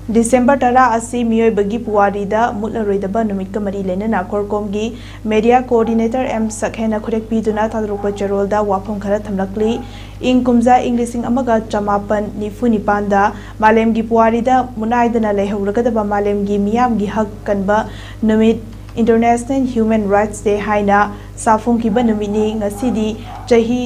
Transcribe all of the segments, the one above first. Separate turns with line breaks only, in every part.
December 10 asi meeoibagi puwarida mutnairaroidaba numit ka mari lenana korkomgi media coordinator M Sakhena khurek piduna thadrokpa charolda wafam khara thamlakli ing kumja Englishing amaga chamapan nifu nipanda malemgi puwarida munaidana leihuragadaba malemgi miyamgi hak kanba numit International Human Rights Day haina safungkiba numini ngasidi chahi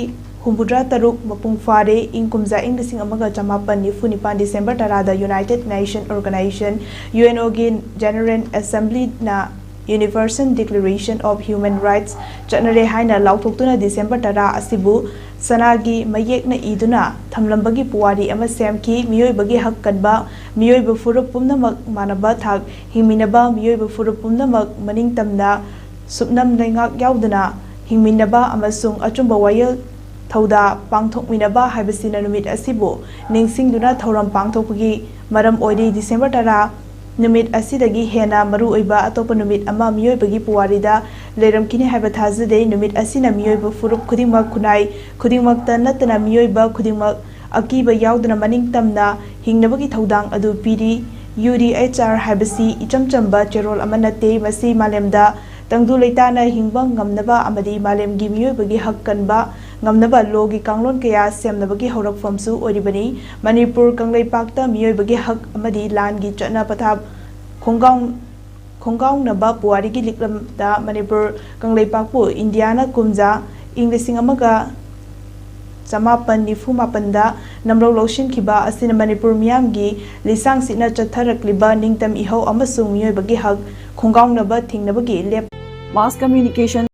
Humbudra Taruk Mapung Fare in Kumza Englishing Amaga Chamapan Nifunipan December Tarada United Nations Organization UNO General Assembly na Universal Declaration of Human Rights Janare Haina Lautuktuna December Tara Asibu Sanagi Mayek na iduna Tamlambagi Puwari Ama Semki Meoibagi Hakkanba Meoiba Furupumna Manaba Thak Himinaba Meoiba Furupumna Maning Tamna Subnam Nangak Yaudana Himinaba Amasung Achumba Wayel Thauda pangthokminaba haibasina numit asibu ningsingduna thoram pangthokpagi maram oidi December 10 numit asidagi hena maru oiba atopa numit ama meoibagi puwarida leramkini haiba thazade numit asina meoiba furup khudingmak khunai khudingmakta natana meoiba khudingmak akiba yaudana maning tamna hingnabagi thodang adu piri UDHR haibasi ichamchamba cherol amanate masi malemda tangdu leitana hingba ngamnaba amadi malemgi meoibagi hakkanba ngamnaba logi kanglon kaya semnabagi horakfamsu oribani Manipur Kangleipakta meoibagi hak amadi langi chana pathap khonggaung naba puwarigi liklamda Manipur Kangleipakpu Indiana kumja Englishing amaga Chamapan Nifumapanda namro loshin kiba asina Manipur miyamgi lisang sina chatharakliba ningtam ihau amasung meoibagi hak khonggaung naba thingnabagi lep
mass communication